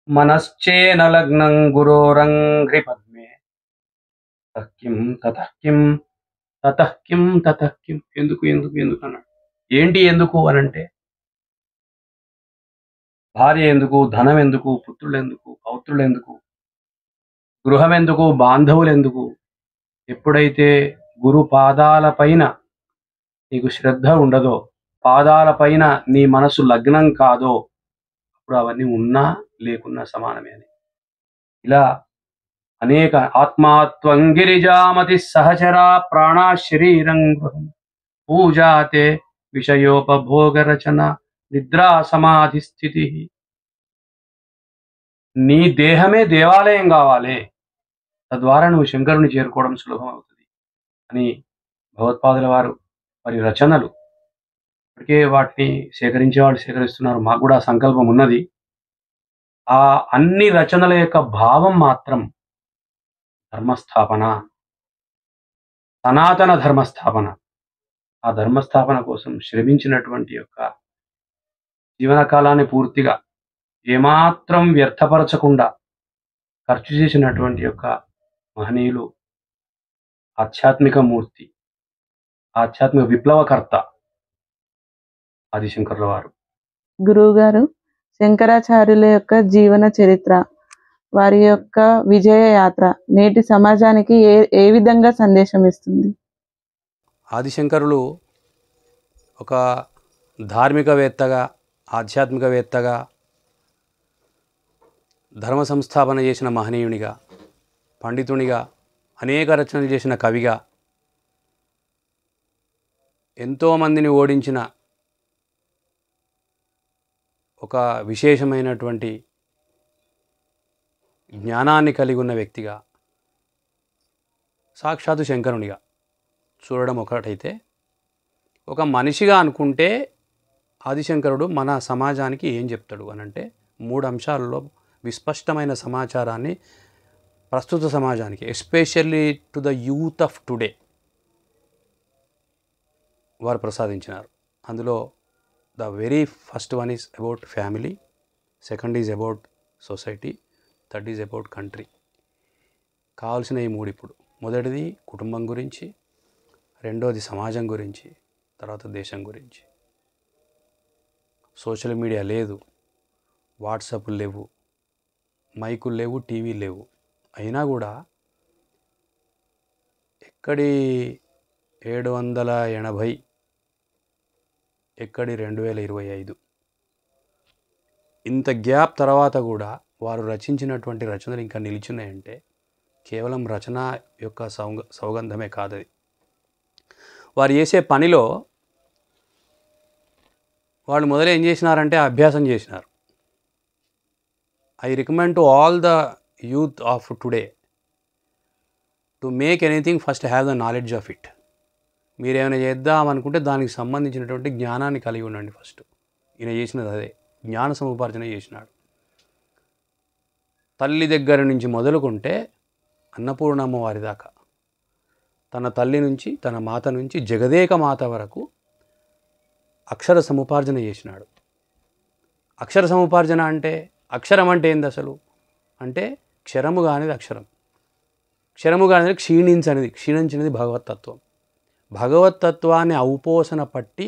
Speaker 1: మనశ్చేన లగ్నం గురోరంఘ్రి పద్మే తక్కిం తతఃకిం తతఃకిం తతఃకిం. ఎందుకు ఎందుకు ఎందుకు అన్నాడు. ఏంటి ఎందుకు అనంటే, భార్య ఎందుకు, ధనం ఎందుకు, పుత్రులు ఎందుకు, పౌత్రులు ఎందుకు, గృహం ఎందుకు, బాంధవులు ఎందుకు? ఎప్పుడైతే గురు పాదాల పైన నీకు శ్రద్ధ ఉండదో, పాదాల పైన నీ మనసు లగ్నం కాదో, అప్పుడు అవన్నీ ఉన్నా లేకున్నా సమానమే అని. ఇలా అనేక ఆత్మాత్వం గిరిజామతి సహచరా ప్రాణా శరీరం గృహం పూజాతే విషయోపభోగ రచన నిద్రా సమాధి స్థితి. నీ దేహమే దేవాలయం కావాలి, తద్వారా నువ్వు శంకరుని చేరుకోవడం సులభం అవుతుంది అని భగవత్పాదుల వారు వారి రచనలు ఇప్పటికే వాటిని సేకరించే వాళ్ళు సేకరిస్తున్నారు. మాకు కూడా సంకల్పం ఉన్నది. ఆ అన్ని రచనల యొక్క భావం మాత్రం ధర్మస్థాపన, సనాతన ధర్మస్థాపన. ఆ ధర్మస్థాపన కోసం శ్రమించినటువంటి యొక్క జీవనకాలాన్ని పూర్తిగా ఏమాత్రం వ్యర్థపరచకుండా ఖర్చు చేసినటువంటి యొక్క మహనీయులు ఆధ్యాత్మిక మూర్తి, ఆధ్యాత్మిక విప్లవకర్త ఆదిశంకరుల వారు.
Speaker 2: గురువు గారు, శంకరాచార్యుల యొక్క జీవన చరిత్ర, వారి యొక్క విజయ యాత్ర నేటి సమాజానికి ఏ విధంగా సందేశం ఇస్తుంది?
Speaker 1: ఆదిశంకరులు ఒక ధార్మికవేత్తగా, ఆధ్యాత్మికవేత్తగా, ధర్మ సంస్థాపన చేసిన మహనీయునిగా, పండితునిగా, అనేక రచనలు చేసిన కవిగా, ఎంతోమందిని ఓడించిన ఒక విశేషమైనటువంటి జ్ఞానాన్ని కలిగి ఉన్న వ్యక్తిగా, సాక్షాత్తు శంకరునిగా చూడడం ఒకటైతే, ఒక మనిషిగా అనుకుంటే ఆదిశంకరుడు మన సమాజానికి ఏం చెప్తాడు అనంటే 3 అంశాలలో విస్పష్టమైన సమాచారాన్ని ప్రస్తుత సమాజానికి, especially to the youth of today, వారు ప్రసాదించినారు. అందులో the very first one is about family, second is about society, third is about country. కావాల్సిన ఈ 3 ఇప్పుడు. మొదటిది కుటుంబం గురించి, రెండోది సమాజం గురించి, తర్వాత దేశం గురించి. సోషల్ మీడియా లేదు, వాట్సాప్లు లేవు, మైకులు లేవు, టీవీలు లేవు. అయినా కూడా ఎక్కడి 780, ఎక్కడి 2025, ఇంత గ్యాప్ తర్వాత కూడా వారు రచించినటువంటి రచనలు ఇంకా నిలిచున్నాయంటే కేవలం రచన యొక్క సౌగంధమే కాదది. వారు చేసే పనిలో వాళ్ళు మొదలు ఏం చేసినారంటే అభ్యాసం చేసినారు. I recommend to all the youth of today to make anything first have the knowledge of it. మీరేమైనా చేద్దామనుకుంటే దానికి సంబంధించినటువంటి జ్ఞానాన్ని కలిగి ఉండండి ఫస్ట్. ఈయన చేసినది అదే, జ్ఞాన సముపార్జన చేసినాడు. తల్లి దగ్గర నుంచి మొదలుకుంటే అన్నపూర్ణమ్మ వారి దాకా, తన తల్లి నుంచి, తన మాత నుంచి జగదేక మాత వరకు అక్షర సముపార్జన చేసినాడు. అక్షర సముపార్జన అంటే, అక్షరం అంటే ఏంది అసలు అంటే, క్షరము కానిది అక్షరం, క్షరము కానిది క్షీణించినది భగవత్తత్వం. భగవత్తత్వాన్ని ఔపోసన పట్టి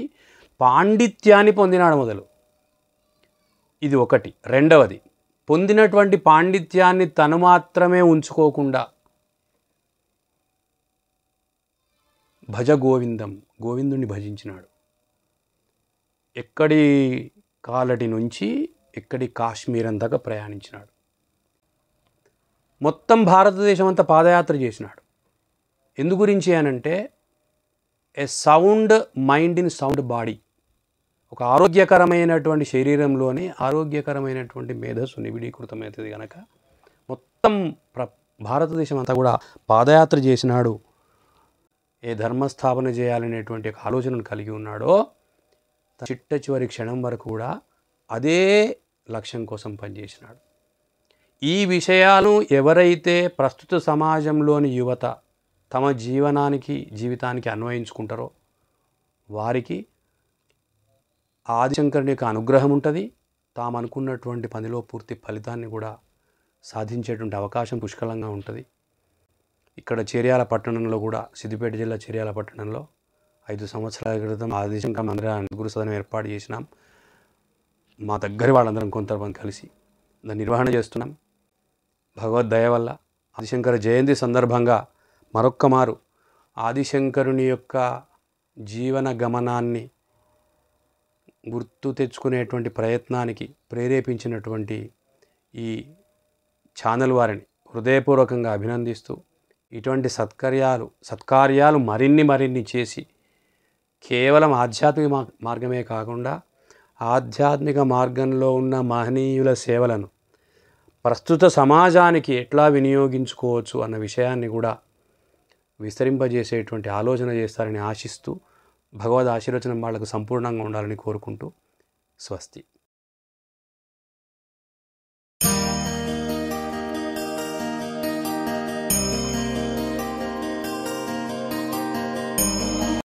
Speaker 1: పాండిత్యాన్ని పొందినాడు మొదలు. ఇది ఒకటి. రెండవది, పొందినటువంటి పాండిత్యాన్ని తను మాత్రమే ఉంచుకోకుండా భజ గోవిందం, గోవిందుని భజించినాడు. ఎక్కడి కాలటి నుంచి ఎక్కడి కాశ్మీర్ అంతగా ప్రయాణించినాడు. మొత్తం భారతదేశం అంతా పాదయాత్ర చేసినాడు. ఎందు గురించి అనంటే, a sound mind in sound body. ఒక ఆరోగ్యకరమైనటువంటి శరీరంలోని ఆరోగ్యకరమైనటువంటి మేధస్సు నిబిడీకృతమవుతుంది కనుక మొత్తం భారతదేశం అంతా కూడా పాదయాత్ర చేసినాడు. ఏ ధర్మస్థాపన చేయాలనేటువంటి ఒక ఆలోచనను కలిగి ఉన్నాడో చిట్ట చివరి క్షణం వరకు కూడా అదే లక్ష్యం కోసం పనిచేసినాడు. ఈ విషయాలు ఎవరైతే ప్రస్తుత సమాజంలోని యువత తమ జీవితానికి అన్వయించుకుంటారో వారికి ఆదిశంకరుని యొక్క అనుగ్రహం ఉంటుంది. తాము అనుకున్నటువంటి పనిలో పూర్తి ఫలితాన్ని కూడా సాధించేటువంటి అవకాశం పుష్కలంగా ఉంటుంది. ఇక్కడ చేర్యాల పట్టణంలో కూడా, సిద్దిపేట జిల్లా చేర్యాల పట్టణంలో 5 సంవత్సరాల క్రితం ఆదిశంకర మందిర గురు సదనం ఏర్పాటు చేసినాం. మా దగ్గర వాళ్ళందరం కొంతమంది కలిసి దాన్ని నిర్వహణ చేస్తున్నాం. భగవద్దయ వల్ల ఆదిశంకర జయంతి సందర్భంగా మరొక్క మారు ఆదిశంకరుని యొక్క జీవన గమనాన్ని గుర్తు తెచ్చుకునేటువంటి ప్రయత్నానికి ప్రేరేపించినటువంటి ఈ ఛానల్ వారిని హృదయపూర్వకంగా అభినందిస్తూ, ఇటువంటి సత్కార్యాలు మరిన్ని చేసి కేవలం ఆధ్యాత్మిక మార్గమే కాకుండా ఆధ్యాత్మిక మార్గంలో ఉన్న మహనీయుల సేవలను ప్రస్తుత సమాజానికి ఎట్లా వినియోగించుకోవచ్చు అన్న విషయాన్ని కూడా విస్తరింపజేసేటువంటి ఆలోచన చేస్తారని ఆశిస్తూ, భగవద్ ఆశీర్వచనం వాళ్లకు సంపూర్ణంగా ఉండాలని కోరుకుంటూ స్వస్తి.